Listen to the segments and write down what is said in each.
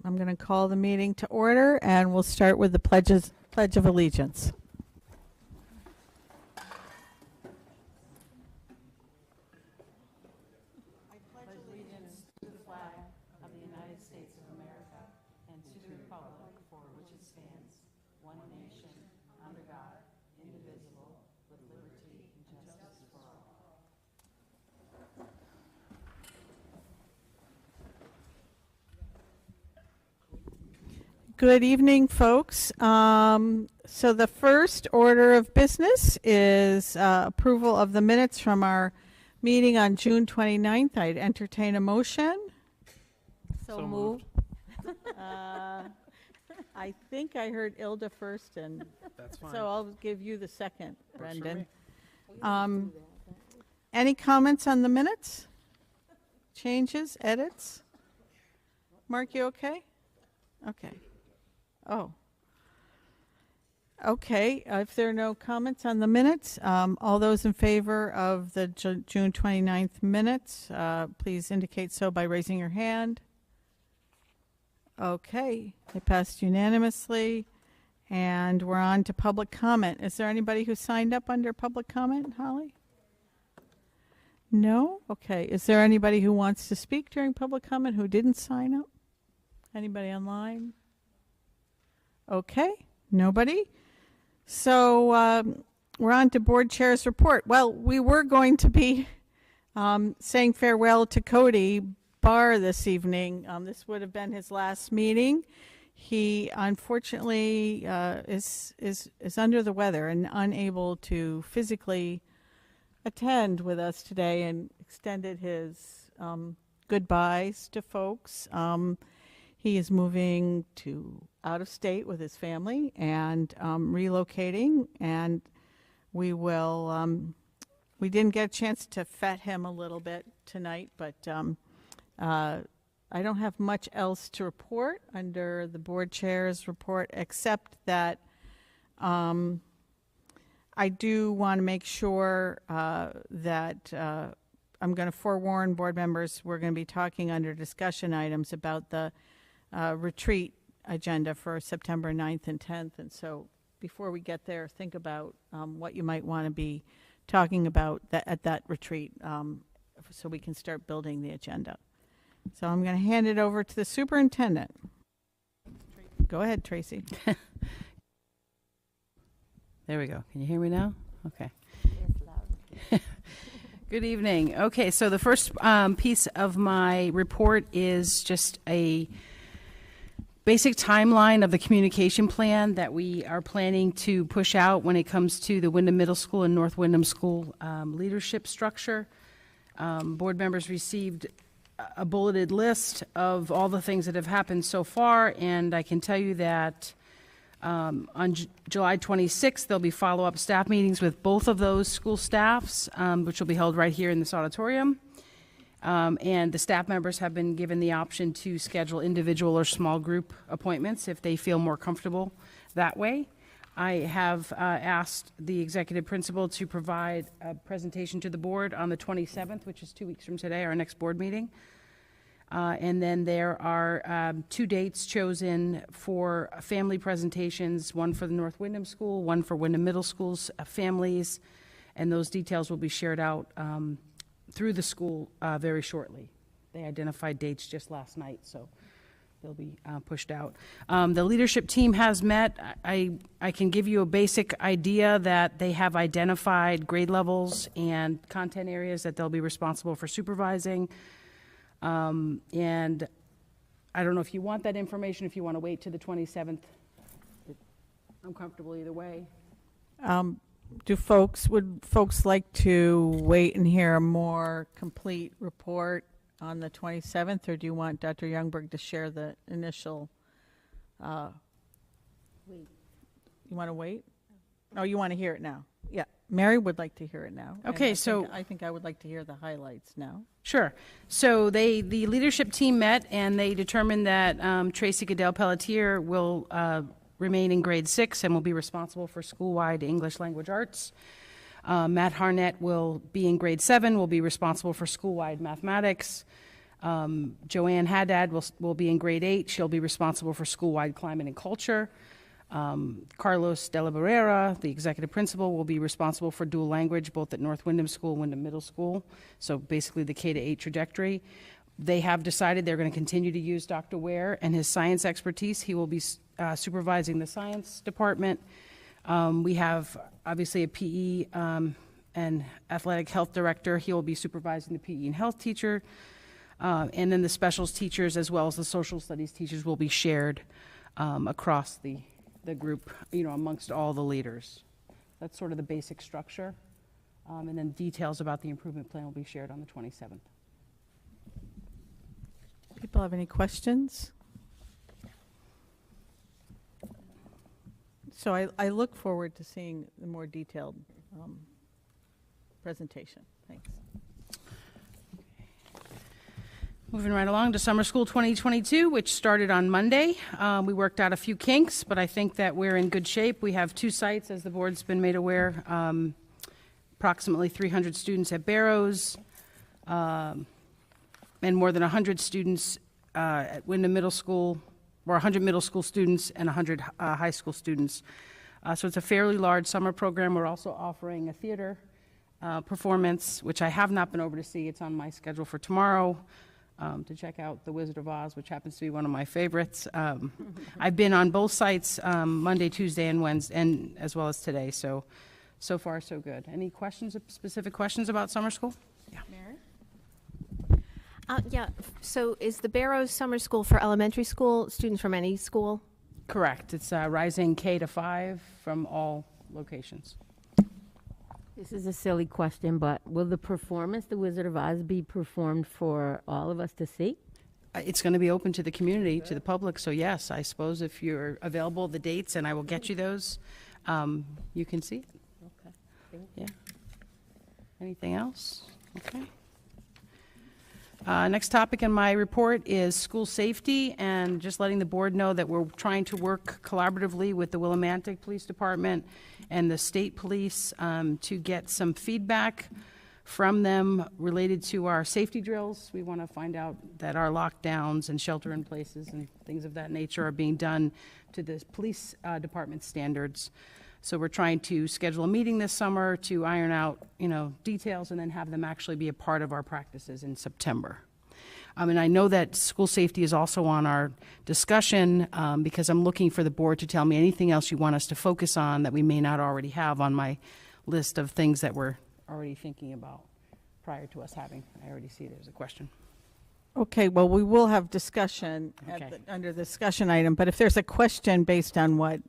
I'm going to call the meeting to order, and we'll start with the Pledge of Allegiance. I pledge allegiance to the flag of the United States of America and to the republic for which it stands, one nation, under God, indivisible, with liberty and justice for all. Good evening, folks. So the first order of business is approval of the minutes from our meeting on June 29th. I'd entertain a motion. So moved. I think I heard Ilda first, and That's fine. so I'll give you the second, Works for Brendan. Any comments on the minutes? Changes, edits? Mark, you okay? Okay. Oh. Okay, if there are no comments on the minutes, all those in favor of the June 29th minutes, please indicate so by raising your hand. Okay, it passed unanimously, and we're on to public comment. Is there anybody who signed up under public comment, Holly? No? Okay, is there anybody who wants to speak during public comment who didn't sign up? Anybody online? Okay, nobody. So we're on to board chair's report. Well, we were going to be saying farewell to Cody Barr this evening. This would have been his last meeting. He unfortunately is under the weather and unable to physically attend with us today, and extended his goodbyes to folks. He is moving to out of state with his family and relocating, and we will, we didn't get a chance to fet him a little bit tonight, but I don't have much else to report under the board chair's report, except that I do want to make sure that I'm going to forewarn board members we're going to be talking under discussion items about the retreat agenda for September 9th and 10th. And so before we get there, think about what you might want to be talking about at that retreat so we can start building the agenda. So I'm going to hand it over to the superintendent. Go ahead, Tracy. There we go. Can you hear me now? Okay. Good evening. Okay, so the first piece of my report is just a basic timeline of the communication plan that we are planning to push out when it comes to the Windham Middle School and North Windham School leadership structure. Board members received a bulleted list of all the things that have happened so far, and I can tell you that on July 26th, there'll be follow-up staff meetings with both of those school staffs, which will be held right here in this auditorium. And the staff members have been given the option to schedule individual or small group appointments if they feel more comfortable that way. I have asked the executive principal to provide a presentation to the board on the 27th, which is 2 weeks from today, our next board meeting. And then there are 2 dates chosen for family presentations, one for the North Windham School, one for Windham Middle School's families, and those details will be shared out through the school very shortly. They identified dates just last night, so they'll be pushed out. The leadership team has met. I can give you a basic idea that they have identified grade levels and content areas that they'll be responsible for supervising. And I don't know if you want that information, if you want to wait to the 27th. I'm comfortable either way. Would folks like to wait and hear a more complete report on the 27th, or do you want Dr. Youngberg to share the initial? Wait. You want to wait? Oh, you want to hear it now? Yeah, Mary would like to hear it now. Okay, I think I would like to hear the highlights now. Sure. So the leadership team met and they determined that Tracy Goodell Pelletier will remain in grade 6 and will be responsible for school-wide English language arts. Matt Harnett will be in grade 7, will be responsible for school-wide mathematics. Joanne Haddad will be in grade 8. She'll be responsible for school-wide climate and culture. Carlos de la Barrera, the executive principal, will be responsible for dual language both at North Windham School and Windham Middle School, so basically the K-8 trajectory. They have decided they're going to continue to use Dr. Ware and his science expertise. He will be supervising the science department. We have obviously a PE and athletic health director. He will be supervising the PE and health teacher. And then the specials teachers as well as the social studies teachers will be shared across the group, amongst all the leaders. That's sort of the basic structure. And then details about the improvement plan will be shared on the 27th. People have any questions? So I look forward to seeing the more detailed presentation. Thanks. Moving right along to Summer School 2022, which started on Monday. We worked out a few kinks, but I think that we're in good shape. We have 2 sites, as the board's been made aware, approximately 300 students at Barrows, and more than 100 students at Windham Middle School, or 100 middle school students and 100 high school students. So it's a fairly large summer program. We're also offering a theater performance, which I have not been over to see. It's on my schedule for tomorrow. To check out The Wizard of Oz, which happens to be one of my favorites. I've been on both sites Monday, Tuesday, and Wednesday, and as well as today. So far, so good. Any questions, specific questions about summer school? Yeah. Mary? Yeah, so is the Barrows Summer School for elementary school, students from any school? Correct. It's rising K to 5 from all locations. This is a silly question, but will the performance, The Wizard of Oz, be performed for all of us to see? It's going to be open to the community, to the public, so yes, I suppose if you're available, the dates, and I will get you those, you can see it. Okay. Yeah. Anything else? Okay. Next topic in my report is school safety, and just letting the board know that we're trying to work collaboratively with the Willimantic Police Department and the state police to get some feedback from them related to our safety drills. We want to find out that our lockdowns and shelter in places and things of that nature are being done to the police department standards. So we're trying to schedule a meeting this summer to iron out, details and then have them actually be a part of our practices in September. And I know that school safety is also on our discussion because I'm looking for the board to tell me anything else you want us to focus on that we may not already have on my list of things that we're already thinking about prior to us having. I already see there's a question. Okay, well, we will have discussion under the discussion item, but if there's a question based on what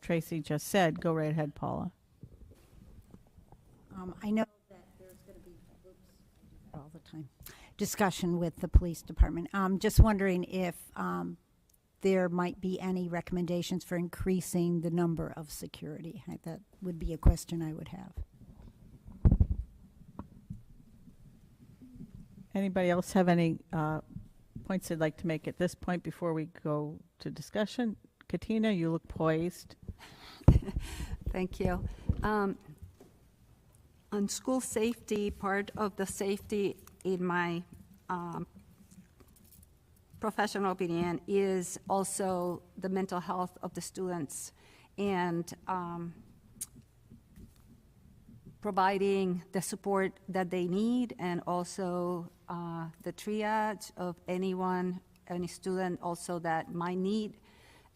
Tracy just said, go right ahead, Paula. I know that there's going to be all the time discussion with the police department. Just wondering if there might be any recommendations for increasing the number of security. That would be a question I would have. Anybody else have any points they'd like to make at this point before we go to discussion? Katina, you look poised. Thank you. On school safety, part of the safety in my professional opinion is also the mental health of the students and providing the support that they need, and also the triage of any student also that might need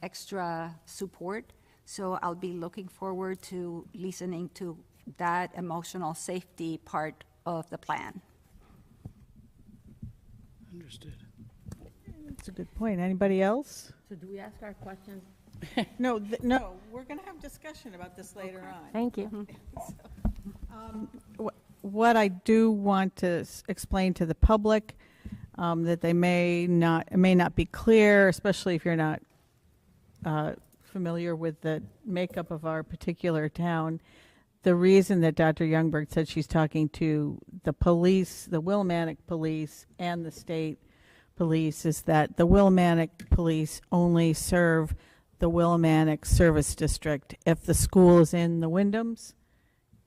extra support. So I'll be looking forward to listening to that emotional safety part of the plan. Understood. That's a good point. Anybody else? So do we ask our questions? No, we're going to have discussion about this later on. Thank you. What I do want to explain to the public that they may not be clear, especially if you're not familiar with the makeup of our particular town. The reason that Dr. Youngberg said she's talking to the police, the Willimantic police, and the state police is that the Willimantic police only serve the Willimantic Service District. If the school is in the Windhams,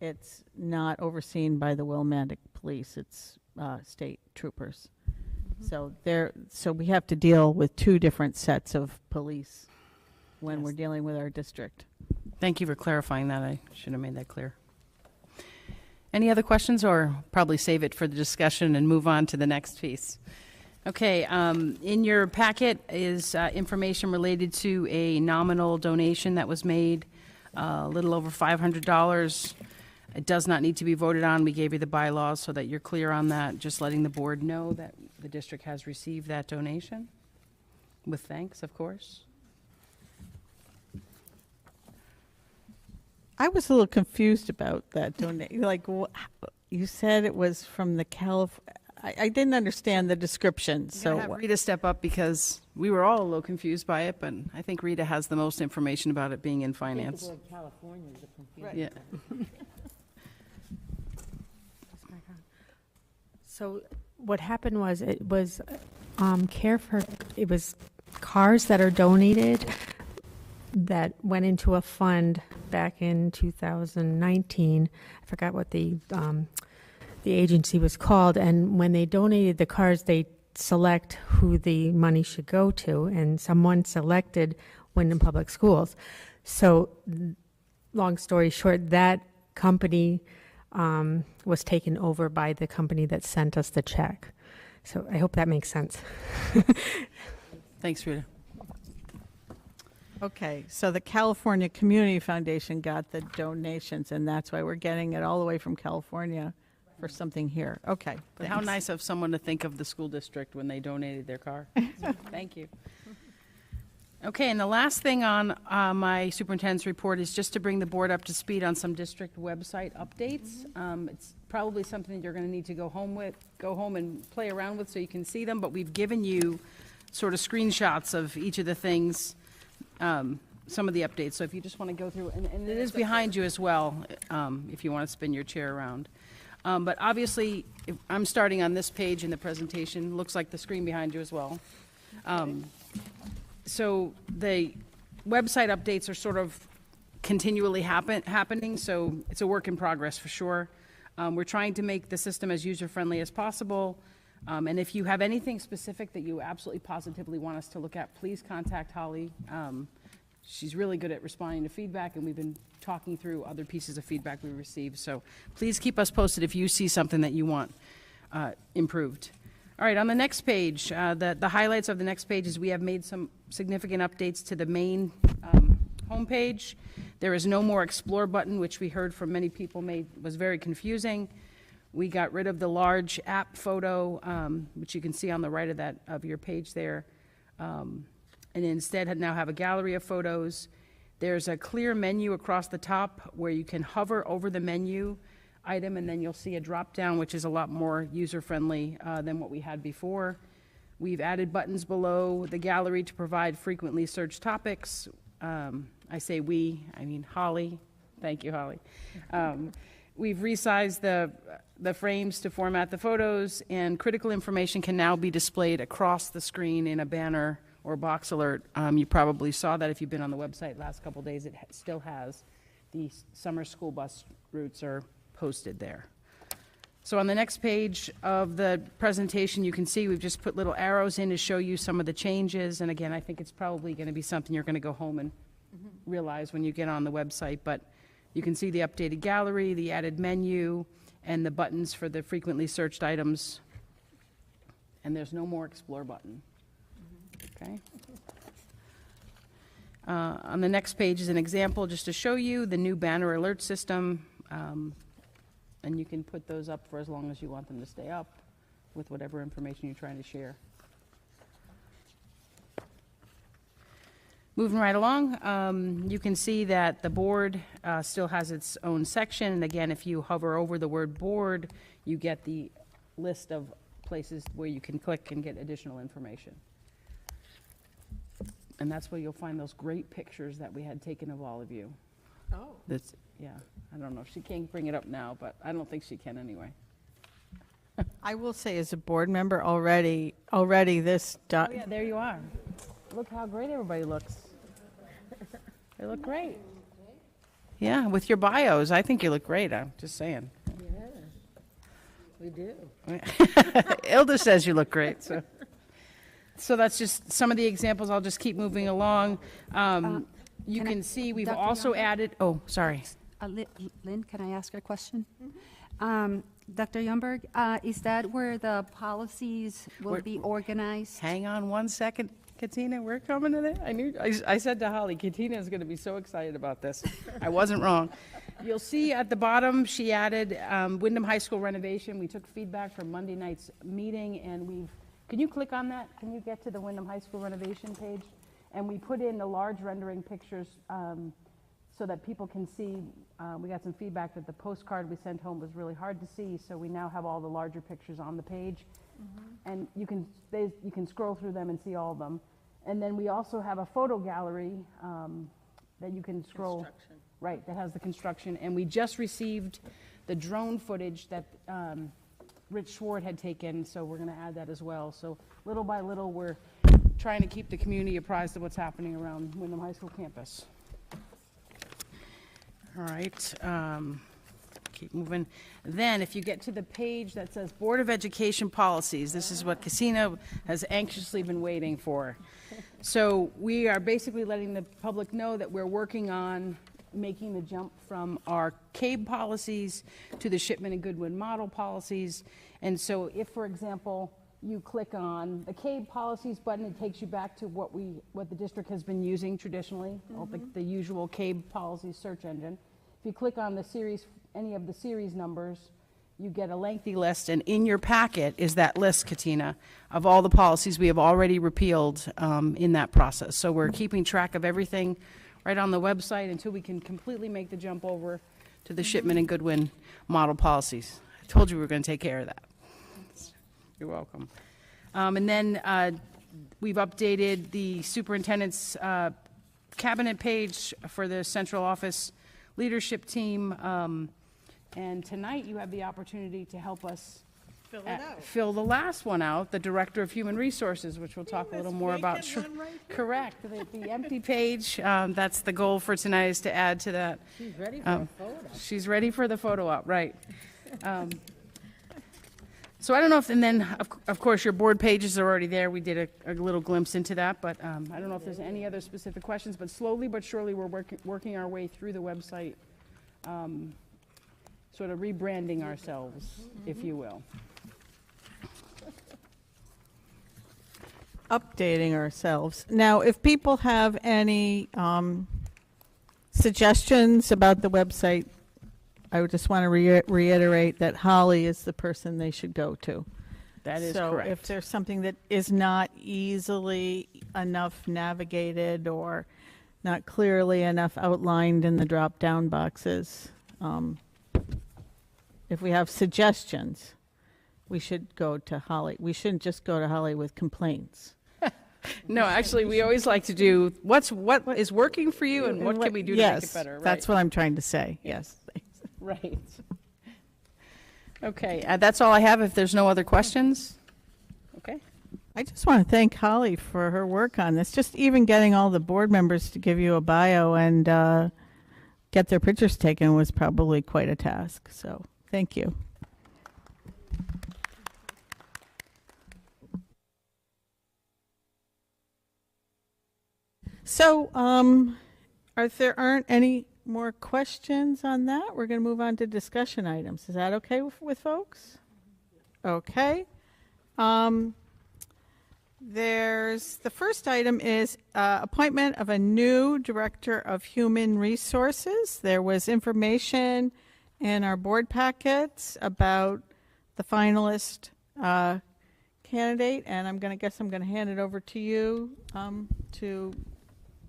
it's not overseen by the Willimantic police. It's state troopers. So we have to deal with two different sets of police when we're dealing with our district. Thank you for clarifying that. I should have made that clear. Any other questions, or probably save it for the discussion and move on to the next piece? Okay, in your packet is information related to a nominal donation that was made, a little over $500. It does not need to be voted on. We gave you the bylaws so that you're clear on that, just letting the board know that the district has received that donation, with thanks, of course. I was a little confused about that donation. Like, you said it was from the I didn't understand the description. So have Rita step up, because we were all a little confused by it, but I think Rita has the most information about it being in finance. California is a Right. Yeah. So what happened was it was it was cars that are donated that went into a fund back in 2019. I forgot what the agency was called, and when they donated the cars, they select who the money should go to, and someone selected Windham Public Schools. So, long story short, that company was taken over by the company that sent us the check. So I hope that makes sense. Thanks, Rita. Okay, so the California Community Foundation got the donations, and that's why we're getting it all the way from California for something here. Okay. But how nice of someone to think of the school district when they donated their car. So, thank you. Okay, and the last thing on my superintendent's report is just to bring the board up to speed on some district website updates. It's probably something that you're going to need to go home and play around with so you can see them, but we've given you sort of screenshots of each of the things, some of the updates. So if you just want to go through, and it is behind you as well, if you want to spin your chair around. But obviously, if I'm starting on this page in the presentation. Looks like the screen behind you as well. So the website updates are sort of continually happening, so it's a work in progress for sure. We're trying to make the system as user-friendly as possible. And if you have anything specific that you absolutely positively want us to look at, please contact Holly. She's really good at responding to feedback, and we've been talking through other pieces of feedback we received. So please keep us posted if you see something that you want improved. All right, on the next page, the highlights of the next page is we have made some significant updates to the main homepage. There is no more Explore button, which we heard from many people was very confusing. We got rid of the large app photo, which you can see on the right of your page there, and instead now have a gallery of photos. There's a clear menu across the top where you can hover over the menu item, and then you'll see a drop down, which is a lot more user-friendly than what we had before. We've added buttons below the gallery to provide frequently searched topics. I say we, I mean Holly. Thank you, Holly. We've resized the frames to format the photos, and critical information can now be displayed across the screen in a banner or box alert. You probably saw that if you've been on the website last couple days. It still has the summer school bus routes are posted there. So on the next page of the presentation, you can see we've just put little arrows in to show you some of the changes. And again, I think it's probably going to be something you're going to go home and realize when you get on the website. But you can see the updated gallery, the added menu, and the buttons for the frequently searched items. And there's no more Explore button. Okay. On the next page is an example just to show you the new banner alert system. And you can put those up for as long as you want them to stay up with whatever information you're trying to share. Moving right along, you can see that the board still has its own section. And again, if you hover over the word board, you get the list of places where you can click and get additional information. And that's where you'll find those great pictures that we had taken of all of you. Oh. That's, yeah, I don't know if she can bring it up now, but I don't think she can anyway. I will say, as a board member, already this. Oh yeah, there you are. Look how great everybody looks. They look great. Yeah, with your bios, I think you look great. I'm just saying. We do. Ilda says you look great, so that's just some of the examples. I'll just keep moving along. You can see we've Dr. also Young? added, oh, sorry. Lynn, can I ask a question? Dr. Youngberg, is that where the policies will be organized? Hang on one second, Katina, we're coming to that. I said to Holly, Katina is going to be so excited about this. I wasn't wrong. You'll see at the bottom, she added Windham High School renovation. We took feedback from Monday night's meeting, and can you click on that? Can you get to the Windham High School renovation page? And we put in the large rendering pictures so that people can see. We got some feedback that the postcard we sent home was really hard to see, so we now have all the larger pictures on the page. And you can scroll through them and see all of them. And then we also have a photo gallery that you can scroll. Right, that has the construction. And we just received the drone footage that Rich Schwartz had taken, so we're going to add that as well. So little by little, we're trying to keep the community apprised of what's happening around Windham High School campus. All right, keep moving. Then if you get to the page that says Board of Education Policies, this is what Casino has anxiously been waiting for. So we are basically letting the public know that we're working on making the jump from our CABE policies to the Shipman and Goodwin model policies. And so if, for example, you click on the CABE policies button, it takes you back to what the district has been using traditionally, the usual CABE policies search engine. If you click on the series, any of the series numbers, you get a lengthy list, and in your packet is that list, Katina, of all the policies we have already repealed in that process. So we're keeping track of everything right on the website until we can completely make the jump over to the Shipman and Goodwin model policies. I told you we were going to take care of that. You're welcome. And then we've updated the superintendent's cabinet page for the central office leadership team. And tonight you have the opportunity to help us fill the last one out, the Director of Human Resources, which we'll talk a little more about. Correct. The empty page, that's the goal for tonight, is to add to that. She's ready for a photo. She's ready for the photo op, right. So I don't know if, and then, of course, your board pages are already there. We did a little glimpse into that, but I don't know if there's any other specific questions, but slowly but surely we're working our way through the website, sort of rebranding ourselves, if you will. Updating ourselves. Now, if people have any suggestions about the website, I would just want to reiterate that Holly is the person they should go to. That is so correct. If there's something that is not easily enough navigated or not clearly enough outlined in the drop-down boxes, if we have suggestions, we should go to Holly. We shouldn't just go to Holly with complaints. No, actually, we always like to do what is working for you and what can we do to make it better. Right? That's what I'm trying to say. Yes. Right. Okay, that's all I have. If there's no other questions, okay. I just want to thank Holly for her work on this. Just even getting all the board members to give you a bio and get their pictures taken was probably quite a task. So thank you. So, if there aren't any more questions on that, we're going to move on to discussion items. Is that okay with folks? Okay. There's the first item is appointment of a new director of human resources. There was information in our board packets about the finalist candidate, and I'm going to hand it over to you to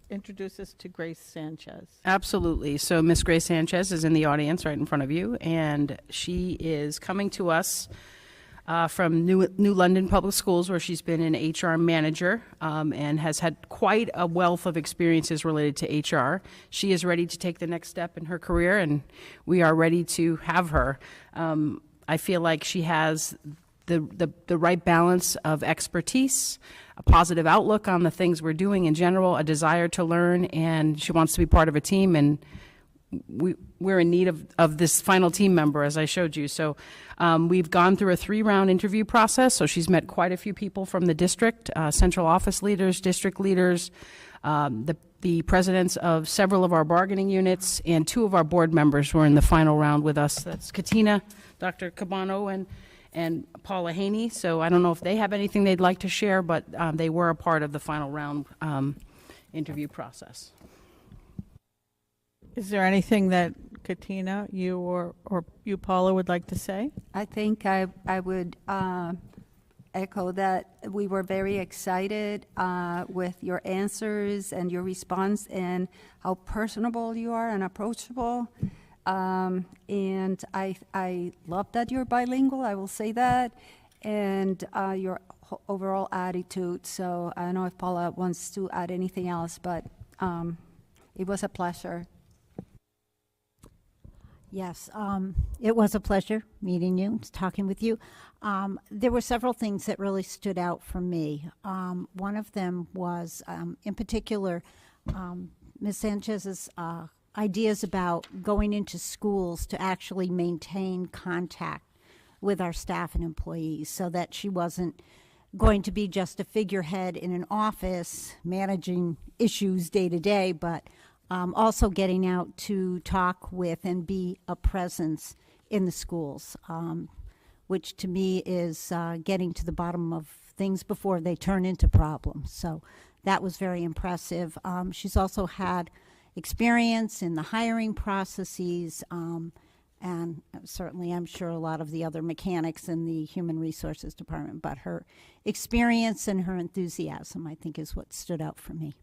introduce us to Grace Sanchez. Absolutely. So Miss Grace Sanchez is in the audience right in front of you, and she is coming to us from New London Public Schools, where she's been an HR manager and has had quite a wealth of experiences related to HR. She is ready to take the next step in her career, and we are ready to have her. I feel like she has the right balance of expertise, a positive outlook on the things we're doing in general, a desire to learn, and she wants to be part of a team, and we're in need of this final team member, as I showed you. So we've gone through a 3-round interview process. So she's met quite a few people from the district, central office leaders, district leaders, the presidents of several of our bargaining units, and 2 of our board members were in the final round with us. That's Katina, Dr. Cabano, and Paula Haney. So I don't know if they have anything they'd like to share, but they were a part of the final round interview process. Is there anything that Katina, you or you, Paula, would like to say? I think I would echo that we were very excited with your answers and your response and how personable you are and approachable. And I love that you're bilingual, I will say that, and your overall attitude. So I don't know if Paula wants to add anything else, but it was a pleasure. Yes, it was a pleasure meeting you, talking with you. There were several things that really stood out for me. One of them was, in particular, Ms. Sanchez's ideas about going into schools to actually maintain contact with our staff and employees so that she wasn't going to be just a figurehead in an office managing issues day to day, but also getting out to talk with and be a presence in the schools, which to me is getting to the bottom of things before they turn into problems. So that was very impressive. She's also had experience in the hiring processes, and certainly I'm sure a lot of the other mechanics in the human resources department, but her experience and her enthusiasm, I think, is what stood out for me.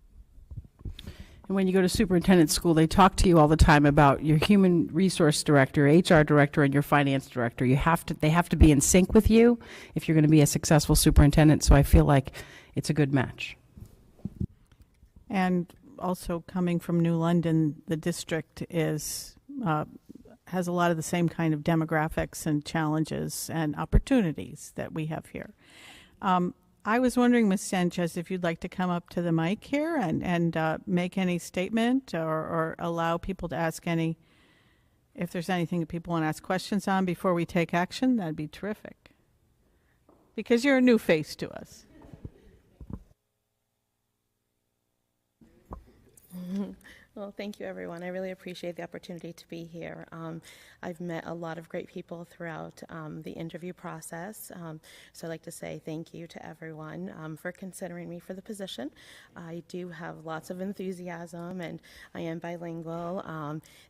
And when you go to superintendent school, they talk to you all the time about your human resource director, HR director, and your finance director. They have to be in sync with you if you're going to be a successful superintendent. So I feel like it's a good match. And also coming from New London, the district has a lot of the same kind of demographics and challenges and opportunities that we have here. I was wondering, Ms. Sanchez, if you'd like to come up to the mic here and make any statement or allow people to ask if there's anything that people want to ask questions on before we take action, that'd be terrific. Because you're a new face to us. Well, thank you, everyone. I really appreciate the opportunity to be here. I've met a lot of great people throughout the interview process, so I'd like to say thank you to everyone for considering me for the position. I do have lots of enthusiasm, and I am bilingual,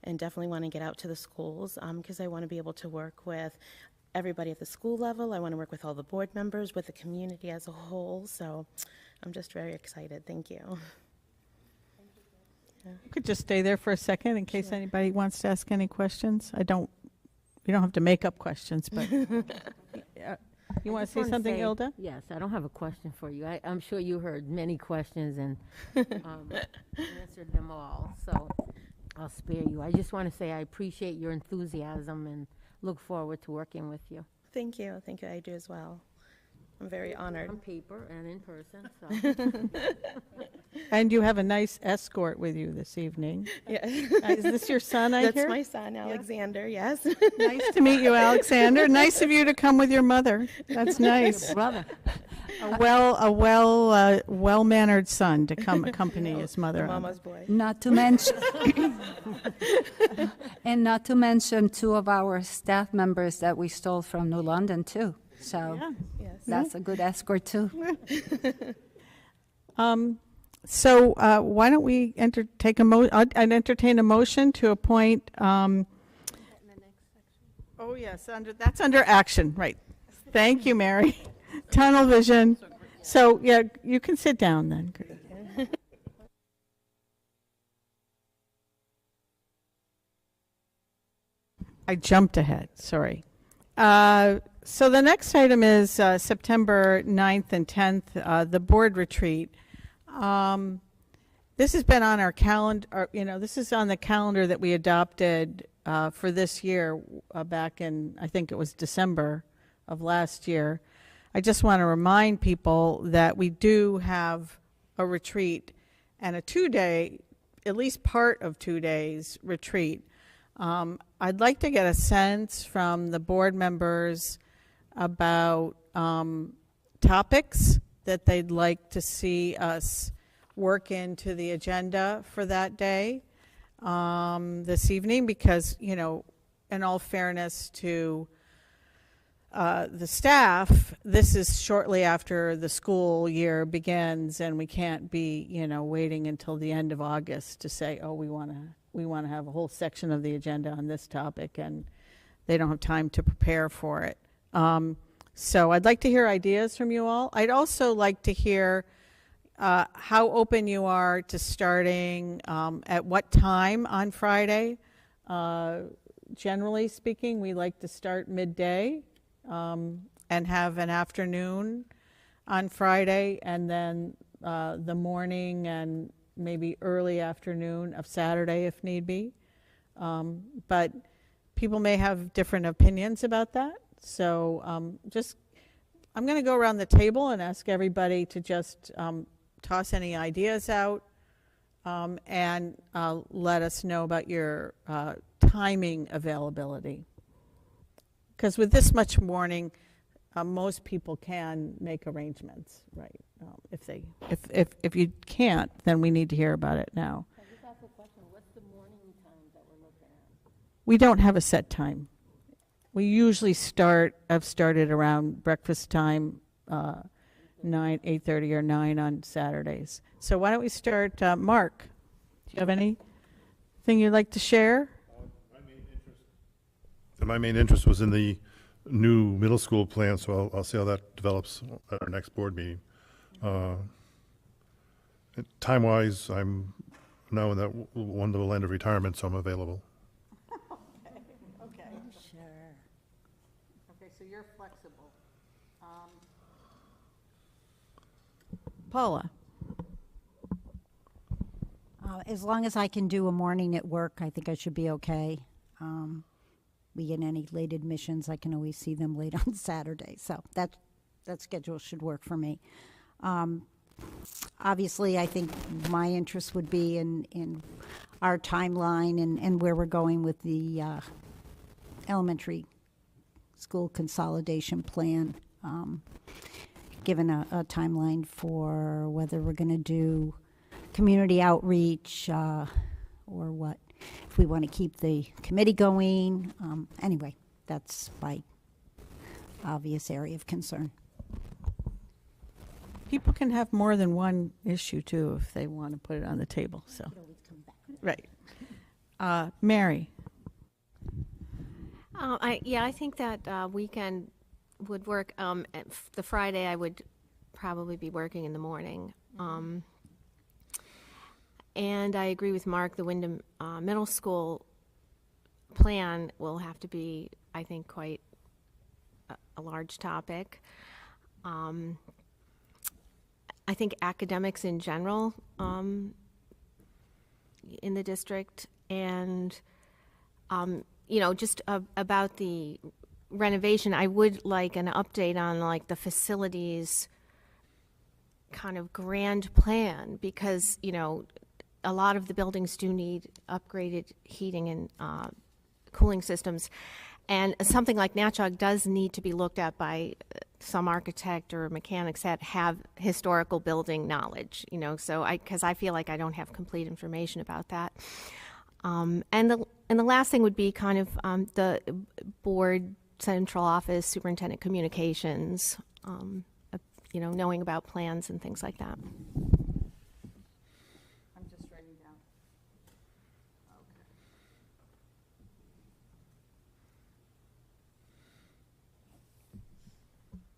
and definitely want to get out to the schools because I want to be able to work with everybody at the school level. I want to work with all the board members, with the community as a whole, so I'm just very excited. Thank you. You could just stay there for a second in case anybody wants to ask any questions. You don't have to make up questions, but you want to say something, Ilda? Yes, I don't have a question for you. I'm sure you heard many questions and answered them all, so I'll spare you. I just want to say I appreciate your enthusiasm and look forward to working with you. Thank you. Thank you. I do as well. I'm very honored. On paper and in person. So. And you have a nice escort with you this evening. Yeah. Is this your son, I hear? That's my son, Alexander, yes. Nice to meet you, Alexander. Nice of you to come with your mother. That's nice. Brother. A well-mannered son to come accompany his mother. Mama's boy. Not to mention, and not to mention 2 of our staff members that we stole from New London too. So Yes. that's a good escort too. So why don't we I'd entertain a motion to appoint. Oh yes, that's under action, right? Thank you, Mary. Tunnel vision. So yeah, you can sit down then. I jumped ahead. Sorry. So the next item is September 9th and 10th, the board retreat. This has been on our calendar, this is on the calendar that we adopted for this year back in, I think it was December of last year. I just want to remind people that we do have a retreat and a 2-day at least part of 2 days retreat. I'd like to get a sense from the board members about topics that they'd like to see us work into the agenda for that day this evening, because, you know, in all fairness to the staff, this is shortly after the school year begins, and we can't be, you know, waiting until the end of August to say, oh, we want to have a whole section of the agenda on this topic, and they don't have time to prepare for it. So I'd like to hear ideas from you all. I'd also like to hear how open you are to starting, at what time on Friday. Generally speaking, we like to start midday and have an afternoon on Friday, and then the morning and maybe early afternoon of Saturday if need be. But people may have different opinions about that. So I'm going to go around the table and ask everybody to just toss any ideas out and let us know about your timing availability. Because with this much warning, most people can make arrangements, right? If you can't, then we need to hear about it now. I just asked a question. What's the morning time that we're looking at? We don't have a set time. We usually have started around breakfast time, 8:30 or 9 on Saturdays. So why don't we start, Mark? Do you have anything you'd like to share? My main interest was in the new middle school plan, so I'll see how that develops at our next board meeting. Time-wise, I'm now in that wonderful end of retirement, so I'm available. Okay. Sure. Okay, so you're flexible. Paula? As long as I can do a morning at work, I think I should be okay. We get any late admissions, I can always see them late on Saturday. So that schedule should work for me. Obviously, I think my interest would be in our timeline and where we're going with the elementary school consolidation plan, given a timeline for whether we're going to do community outreach or what. If we want to keep the committee going. Anyway, that's my obvious area of concern. People can have more than one issue, too, if they want to put it on the table. So, right. Mary? I think that weekend would work. The Friday, I would probably be working in the morning. And I agree with Mark, the Windham Middle School plan will have to be, I think, quite a large topic. I think academics in general in the district, and just about the renovation, I would like an update on like the facilities kind of grand plan, because a lot of the buildings do need upgraded heating and cooling systems, and something like Natchog does need to be looked at by some architect or mechanics that have historical building knowledge, so because I feel like I don't have complete information about that. And the last thing would be kind of the board central office superintendent communications, knowing about plans and things like that.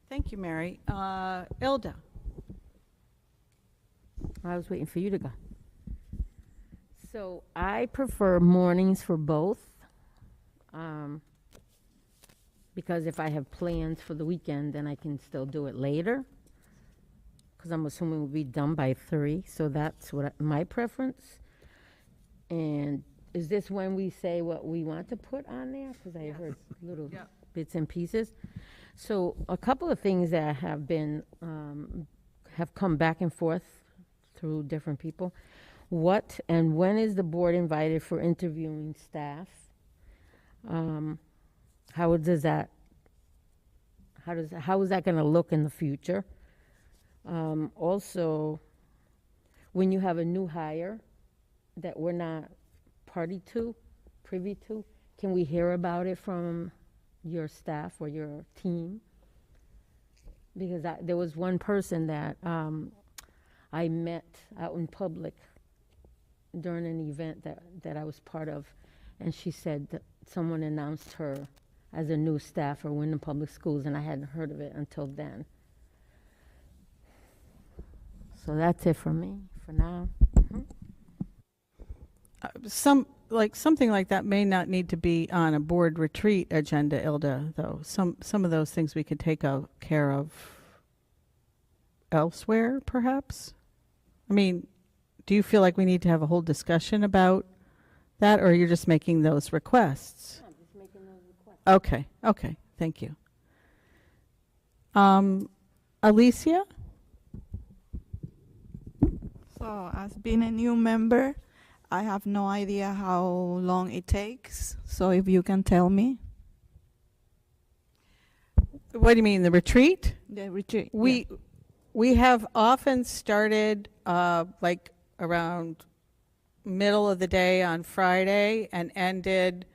Thank you, Mary. Ilda? I was waiting for you to go. So I prefer mornings for both, because if I have plans for the weekend, then I can still do it later, because I'm assuming we'll be done by 3, so that's my preference. And is this when we say what we want to put on there? Because I heard little bits and pieces. So a couple of things that have been have come back and forth through different people. What and when is the board invited for interviewing staff? How is that going to look in the future? Also, when you have a new hire that we're not privy to, can we hear about it from your staff or your team? Because there was one person that I met out in public during an event that I was part of, and she said that someone announced her as a new staff for Windham Public Schools, and I hadn't heard of it until then. So that's it for me for now. Something like that may not need to be on a board retreat agenda, Ilda, though. Some of those things we could take care of elsewhere, perhaps. I mean, do you feel like we need to have a whole discussion about that, or you're just making those requests? I'm just making those requests. Okay, thank you. Alicia? So, as being a new member, I have no idea how long it takes. So, if you can tell me. What do you mean, the retreat? The retreat. We have often started like around middle of the day on Friday and ended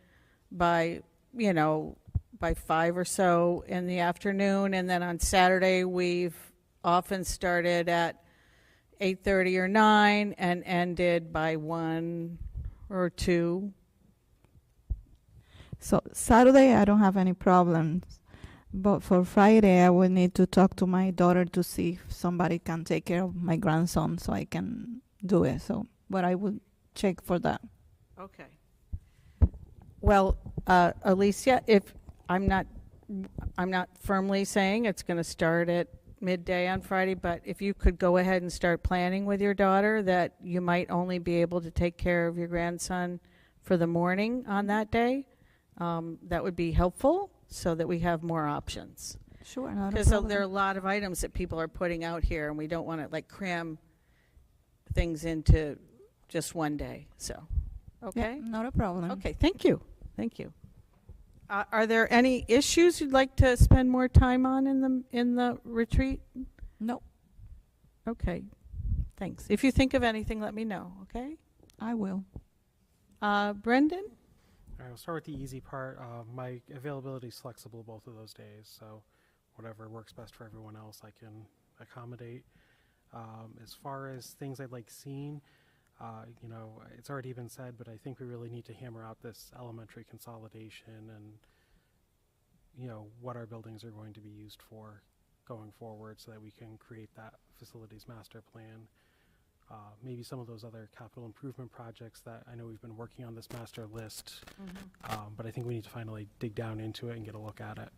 by 5 or so in the afternoon, and then on Saturday we've often started at 8:30 or 9 and ended by 1 or 2. So Saturday I don't have any problems, but for Friday I will need to talk to my daughter to see if somebody can take care of my grandson so I can do it. So, but I will check for that. Okay. Well, Alicia, if I'm not firmly saying it's going to start at midday on Friday, but if you could go ahead and start planning with your daughter that you might only be able to take care of your grandson for the morning on that day, that would be helpful so that we have more options. Sure, not a Because problem. there are a lot of items that people are putting out here, and we don't want to like cram things into just one day. So, okay, Yeah, not a problem. okay, thank you. Are there any issues you'd like to spend more time on in the retreat? No, Okay, thanks. If you think of anything, let me know. Okay, I will. Brendan. All right, we'll start with the easy part. My availability is flexible both of those days, so whatever works best for everyone else, I can accommodate. As far as things I'd like seen, it's already been said, but I think we really need to hammer out this elementary consolidation and, what our buildings are going to be used for going forward so that we can create that facilities master plan. Maybe some of those other capital improvement projects that I know we've been working on this master list, but I think we need to finally dig down into it and get a look at it.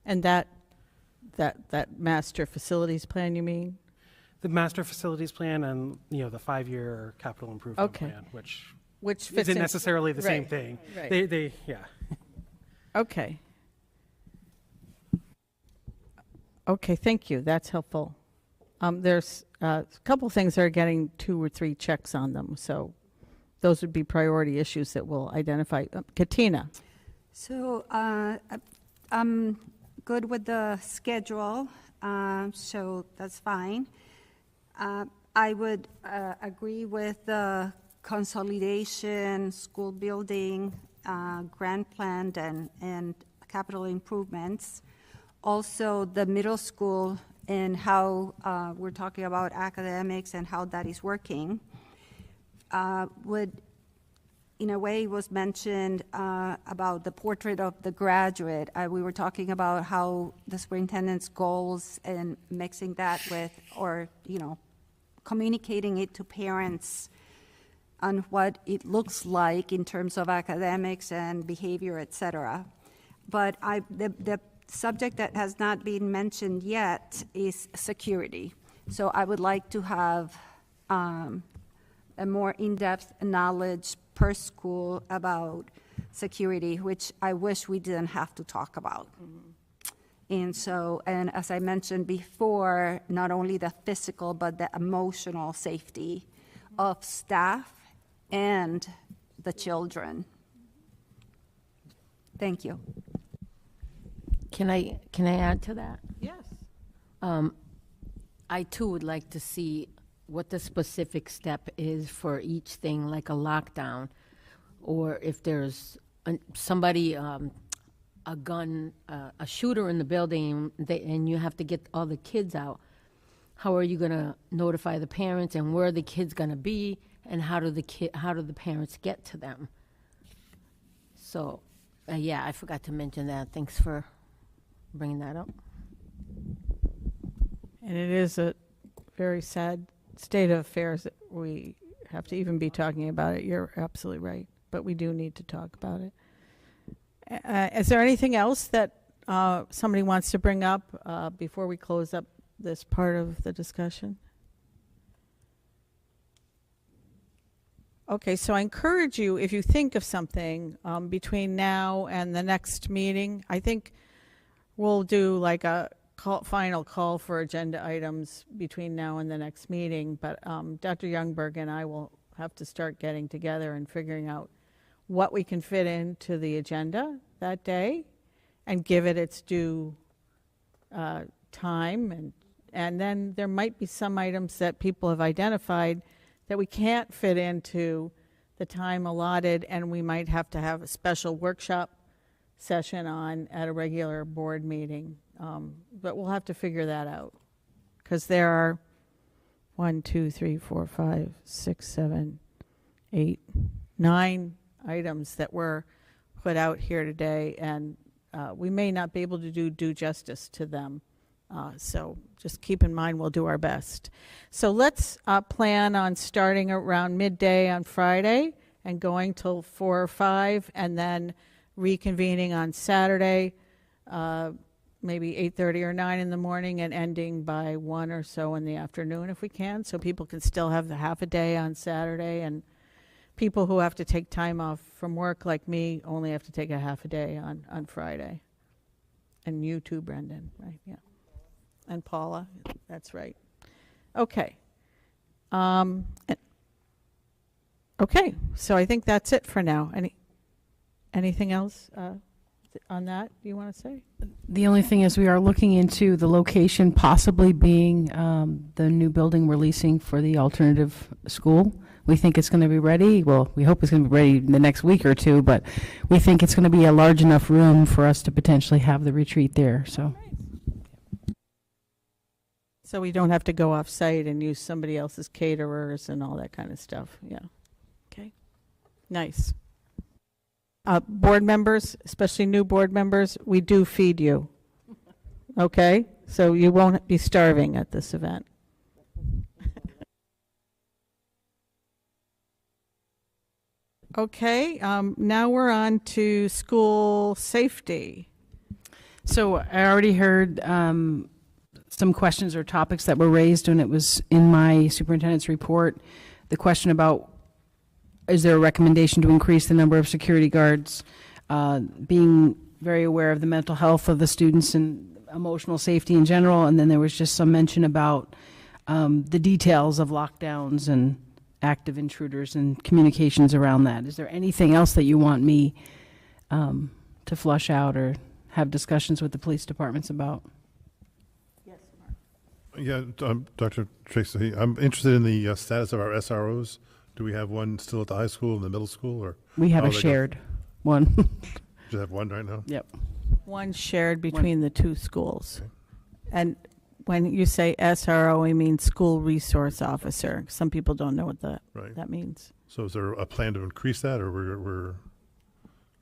And that master facilities plan, you mean? The master facilities plan and, the 5-year capital improvement plan, which fits isn't in- necessarily the same Right, thing. right. They yeah. Okay. Okay, thank you. That's helpful. There's a couple things that are getting 2 or 3 checks on them, so those would be priority issues that we'll identify. Katina. So I'm good with the schedule, so that's fine. I would agree with the consolidation, school building, grant plan, and capital improvements. Also, the middle school and how we're talking about academics and how that is working. In a way, was mentioned about the portrait of the graduate. We were talking about how the superintendent's goals and mixing that with, or, communicating it to parents on what it looks like in terms of academics and behavior, et cetera. But the subject that has not been mentioned yet is security. So I would like to have a more in-depth knowledge per school about security, which I wish we didn't have to talk about. And so, and as I mentioned before, not only the physical, but the emotional safety of staff and the children. Thank you. Can I add to that? Yes. I too would like to see what the specific step is for each thing, like a lockdown, or if there's somebody, a gun, a shooter in the building, and you have to get all the kids out. How are you going to notify the parents, and where are the kids going to be, and how do the parents get to them? So, yeah, I forgot to mention that. Thanks for bringing that up. And it is a very sad state of affairs that we have to even be talking about it. You're absolutely right, but we do need to talk about it. Is there anything else that somebody wants to bring up before we close up this part of the discussion? Okay, so I encourage you, if you think of something between now and the next meeting, I think we'll do like a final call for agenda items between now and the next meeting, but Dr. Youngberg and I will have to start getting together and figuring out what we can fit into the agenda that day and give it its due time. And then there might be some items that people have identified that we can't fit into the time allotted, and we might have to have a special workshop session on at a regular board meeting. But we'll have to figure that out, because there are 1, 2, 3, 4, 5, 6, 7, 8, 9 items that were put out here today, and we may not be able to do justice to them. So just keep in mind we'll do our best. So let's plan on starting around midday on Friday and going till 4 or 5, and then reconvening on Saturday, maybe 8:30 or 9 in the morning, and ending by 1 or so in the afternoon if we can, so people can still have the half a day on Saturday, and people who have to take time off from work like me only have to take a half a day on Friday. And you too, Brendan, right? Yeah. And Paula, that's right. Okay. Okay, so I think that's it for now. Anything else on that you want to say? The only thing is we are looking into the location possibly being the new building we're leasing for the alternative school. We think it's going to be ready. Well, we hope it's going to be ready in the next week or two, but we think it's going to be a large enough room for us to potentially have the retreat there. So. So we don't have to go off-site and use somebody else's caterers and all that kind of stuff. Yeah. Okay. Nice. Board members, especially new board members, we do feed you. Okay? So you won't be starving at this event. Okay. Now we're on to school safety. So I already heard some questions or topics that were raised when it was in my superintendent's report. The question about, is there a recommendation to increase the number of security guards, being very aware of the mental health of the students and emotional safety in general, and then there was just some mention about the details of lockdowns and active intruders and communications around that. Is there anything else that you want me to flush out or have discussions with the police departments about? Yeah, Dr. Tracy, I'm interested in the status of our SROs. Do we have one still at the high school and the middle school, or we have a shared one? Just have one right now? Yep. One shared between the two schools. Okay. And when you say SRO, we mean school resource officer. Some people don't know what that means. So is there a plan to increase that, or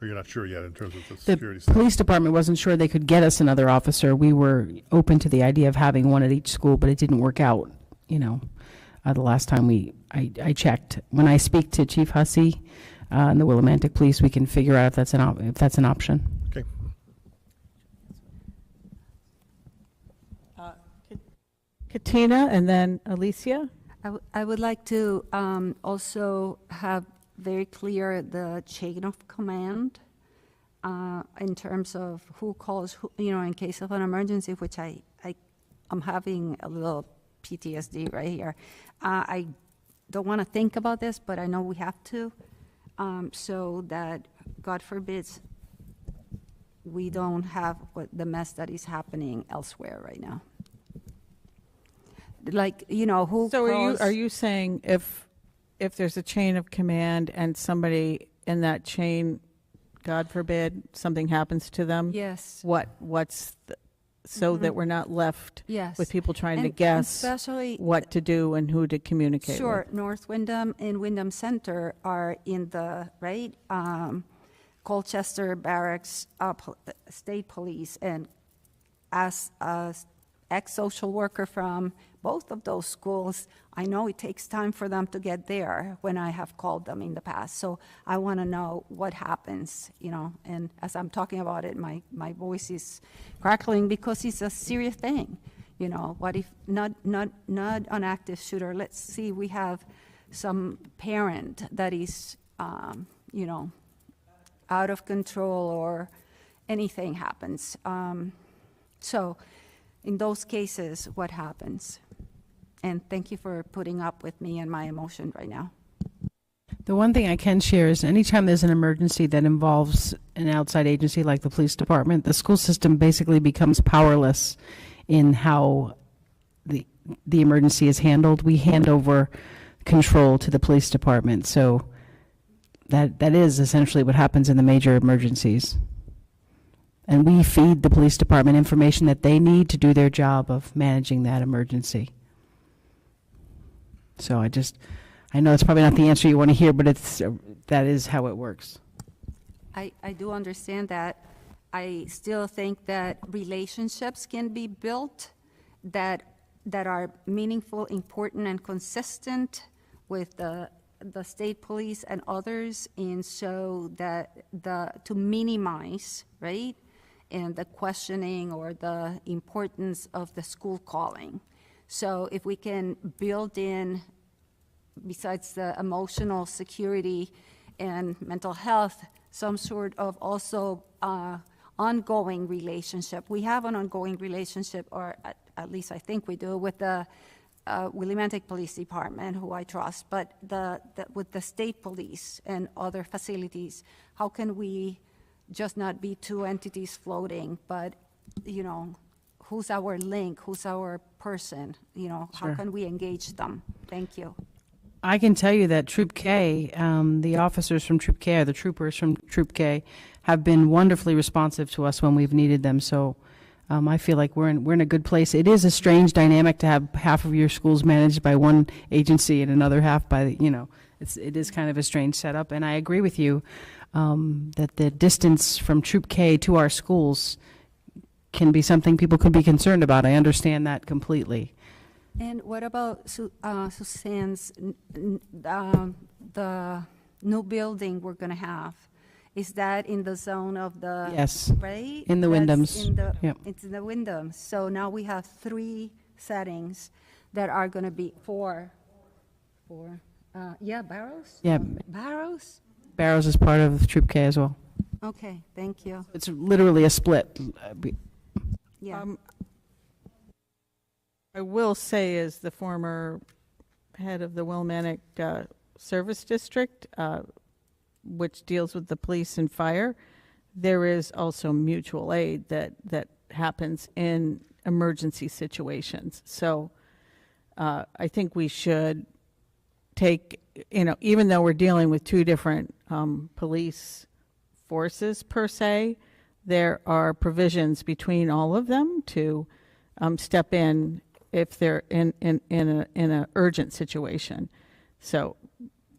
or you're not sure yet in terms of the security The stuff? police department wasn't sure they could get us another officer. We were open to the idea of having one at each school, but it didn't work out, the last time I checked. When I speak to Chief Hussey and the Willimantic Police, we can figure out if that's an option. Okay. Katina and then Alicia. I would like to also have very clear the chain of command in terms of who calls, who, in case of an emergency, which I'm having a little PTSD right here. I don't want to think about this, but I know we have to, so that, God forbids, we don't have the mess that is happening elsewhere right now. Like, who So calls? are you saying if there's a chain of command and somebody in that chain, God forbid, something happens to them? Yes. What's so that we're not left Yes. with people trying to And guess especially what to do and who to communicate Sure, with? North Windham and Windham Center are in the, right, Colchester Barracks State Police, and as a ex-social worker from both of those schools, I know it takes time for them to get there when I have called them in the past. So I want to know what happens, and as I'm talking about it, my voice is crackling because it's a serious thing. What if not an active shooter? Let's see, we have some parent that is, out of control or anything happens. So in those cases, what happens? And thank you for putting up with me and my emotion right now. The one thing I can share is anytime there's an emergency that involves an outside agency like the police department, the school system basically becomes powerless in how the emergency is handled. We hand over control to the police department. So that is essentially what happens in the major emergencies. And we feed the police department information that they need to do their job of managing that emergency. So I know it's probably not the answer you want to hear, but that is how it works. I do understand that. I still think that relationships can be built that are meaningful, important, and consistent with the state police and others, and so that to minimize, right, and the questioning or the importance of the school calling. So if we can build in, besides the emotional security and mental health, some sort of also ongoing relationship. We have an ongoing relationship, or at least I think we do, with the Willimantic Police Department, who I trust, but with the state police and other facilities. How can we just not be two entities floating, but, who's our link, who's our person, how Sure. can we engage them? Thank you. I can tell you that Troop K, the officers from Troop K, or the troopers from Troop K, have been wonderfully responsive to us when we've needed them. So I feel like we're in a good place. It is a strange dynamic to have half of your schools managed by one agency and another half by, it is kind of a strange setup. And I agree with you that the distance from Troop K to our schools can be something people could be concerned about. I understand that completely. And what about Suzanne's, the new building we're going to have? Is that in the zone of the? Yes. Right? In the That's Windhams. Yep. It's in the Windhams. So now we have 3 settings that are going to be four. Barrows? Yeah, Barrows? Barrows is part of Troop K as well. Okay, thank you. It's literally a split. Yeah. I will say, as the former head of the Willimantic Service District, which deals with the police and fire, there is also mutual aid that happens in emergency situations. So I think we should take, even though we're dealing with 2 different police forces per se, there are provisions between all of them to step in if they're in an urgent situation. So,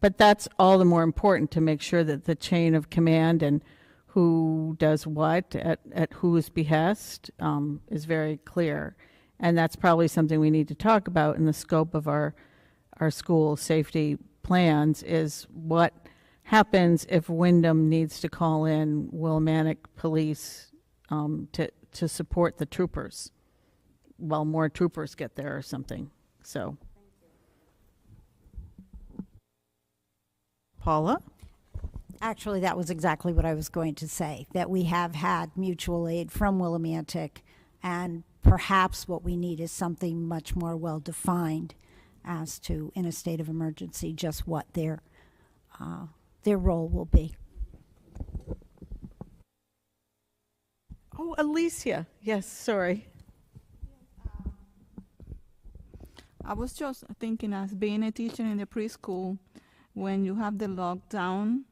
but that's all the more important to make sure that the chain of command and who does what at whose behest is very clear. And that's probably something we need to talk about in the scope of our school safety plans, is what happens if Windham needs to call in Willimantic police to support the troopers while more troopers get there or something. So, Paula? Actually, that was exactly what I was going to say, that we have had mutual aid from Willimantic, and perhaps what we need is something much more well-defined as to, in a state of emergency, just what their role will be. Oh, Alicia. Yes, sorry. I was just thinking, as being a teacher in the preschool, when you have the lockdown,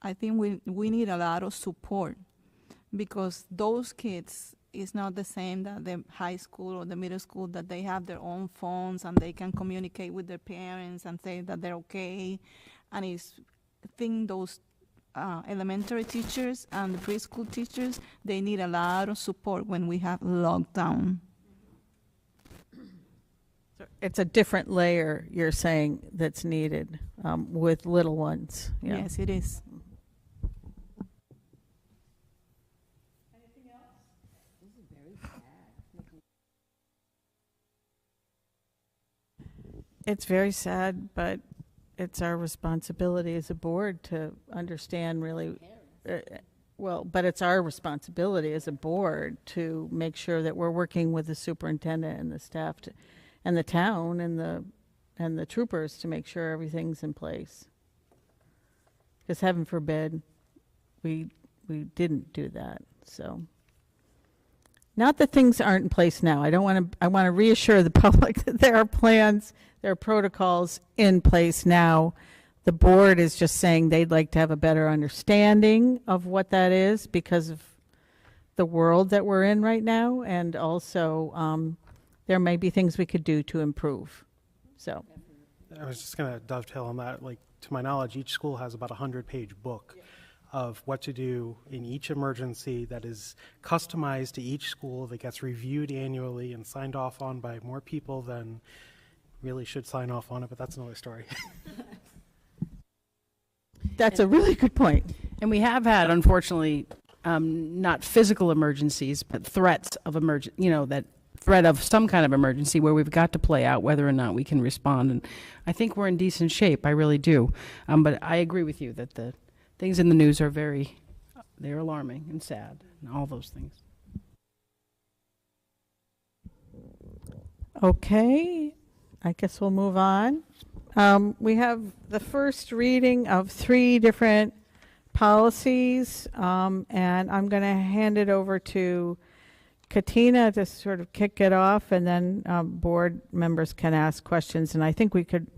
I think we need a lot of support, because those kids is not the same that the high school or the middle school, that they have their own phones and they can communicate with their parents and say that they're okay. And I think those elementary teachers and the preschool teachers, they need a lot of support when we have lockdown. It's a different layer, you're saying, that's needed with little ones. Yeah. Yes, it is. It's very sad, but it's our responsibility as a board to understand really, but it's our responsibility as a board to make sure that we're working with the superintendent and the staff and the town and the troopers to make sure everything's in place. Because heaven forbid we didn't do that. So not that things aren't in place now. I want to reassure the public that there are plans, there are protocols in place now. The board is just saying they'd like to have a better understanding of what that is because of the world that we're in right now, and also there may be things we could do to improve. So I was just going to dovetail on that. Like, to my knowledge, each school has about a 100-page book of what to do in each emergency that is customized to each school, that gets reviewed annually and signed off on by more people than really should sign off on it, but that's another story. that's a really good point. And we have had, unfortunately, not physical emergencies, but threats of that threat of some kind of emergency where we've got to play out whether or not we can respond. And I think we're in decent shape. I really do. But I agree with you that the things in the news are they're alarming and sad and all those things. Okay, I guess we'll move on. We have the first reading of 3 different policies, and I'm going to hand it over to Katina to sort of kick it off, and then board members can ask questions. And I think we could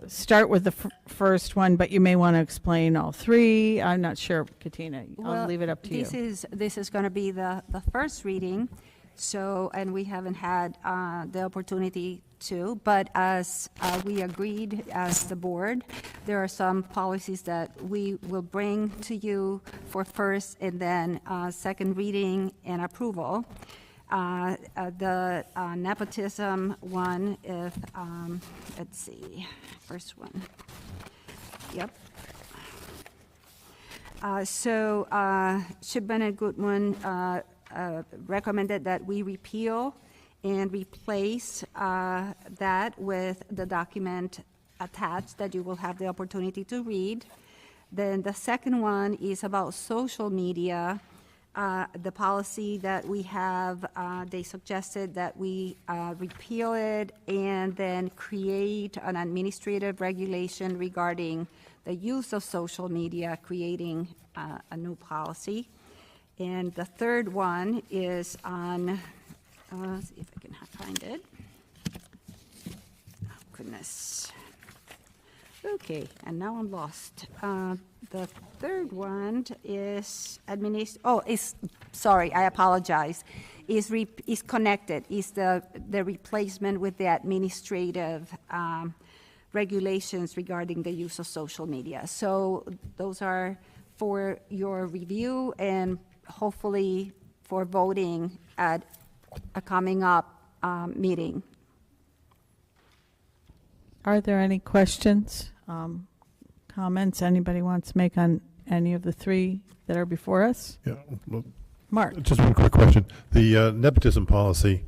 start with the first one, but you may want to explain all 3. I'm not sure, Katina. I'll leave it up to you. This is going to be the first reading, and we haven't had the opportunity to, but as we agreed as the board, there are some policies that we will bring to you for first and then second reading and approval. The nepotism one, let's see, first one. Yep. Shipman and Goodman recommended that we repeal and replace that with the document attached that you will have the opportunity to read. Then the second one is about social media. The policy that we have, they suggested that we repeal it and then create an administrative regulation regarding the use of social media, creating a new policy. And the third one is on, let's see if I can find it. Oh, goodness. Okay, and now I'm lost. The third one is sorry, I apologize. Is connected, is the replacement with the administrative regulations regarding the use of social media. So those are for your review and hopefully for voting at a coming up meeting. Are there any questions, comments anybody wants to make on any of the 3 that are before us? Yeah. Well, Mark. just one quick question. The nepotism policy,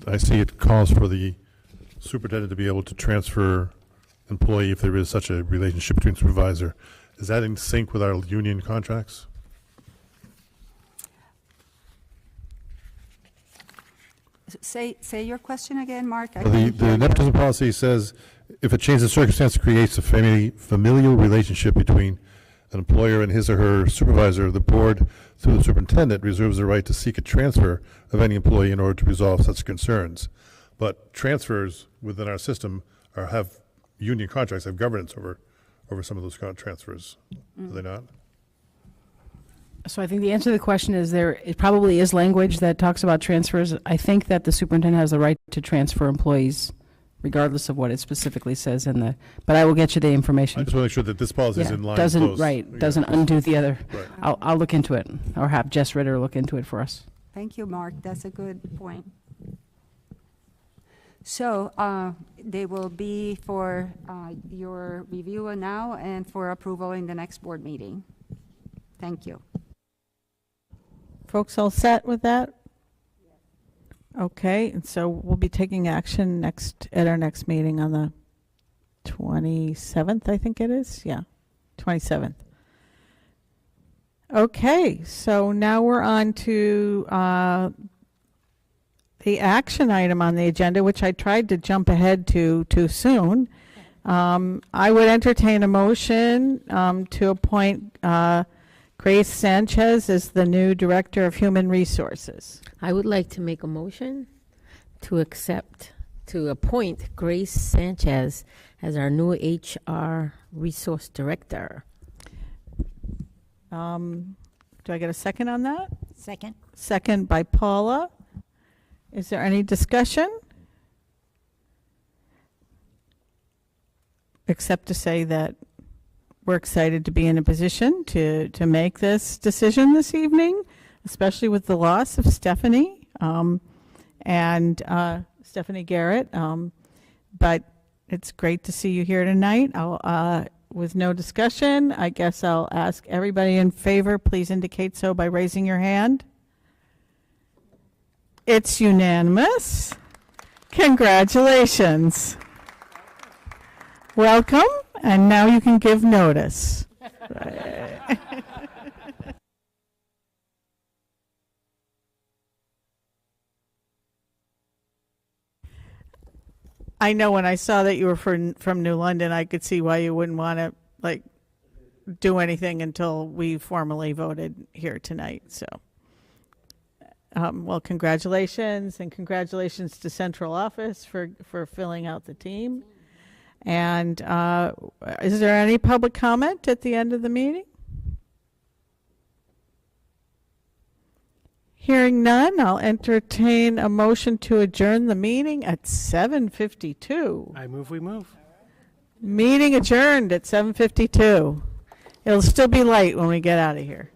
I see it calls for the superintendent to be able to transfer employee if there is such a relationship between supervisor Is that in sync with our union contracts? Say your question again, Mark. I Well, couldn't the hear you. nepotism policy says if a change in circumstance creates a familial relationship between an employer and his or her supervisor, the board, through the superintendent, reserves the right to seek a transfer of any employee in order to resolve such concerns. But transfers within our system have union contracts, have governance over some of those transfers. Do they not? So I think the answer to the question is it probably is language that talks about transfers. I think that the superintendent has the right to transfer employees regardless of what it specifically says but I will get you the information. I just want to make sure that this policy is in line with doesn't, those. right, doesn't undo the other. Right. I'll look into it, or have Jess Ritter look into it for us. Thank you, Mark. That's a good point. So they will be for your review now and for approval in the next board meeting. Thank you. Folks all set with that? Okay, and so we'll be taking action at our next meeting on the 27th, I think it is. Yeah, 27th. Okay, so now we're on to the action item on the agenda, which I tried to jump ahead to too soon. I would entertain a motion to appoint Grace Sanchez as the new Director of Human Resources. I would like to make a motion to appoint Grace Sanchez as our new HR Resource Director. Do I get a second on that? Second. Second by Paula. Is there any discussion? Except to say that we're excited to be in a position to make this decision this evening, especially with the loss of Stephanie and Stephanie Garrett. But it's great to see you here tonight. With no discussion, I guess I'll ask everybody in favor, please indicate so by raising your hand. It's unanimous. Congratulations. Welcome, and now you can give notice. I know when I saw that you were from New London, I could see why you wouldn't want to do anything until we formally voted here tonight. So, well, congratulations, and congratulations to Central Office for filling out the team. And is there any public comment at the end of the meeting? Hearing none, I'll entertain a motion to adjourn the meeting at 7:52. I move we move. Meeting adjourned at 7:52. It'll still be light when we get out of here.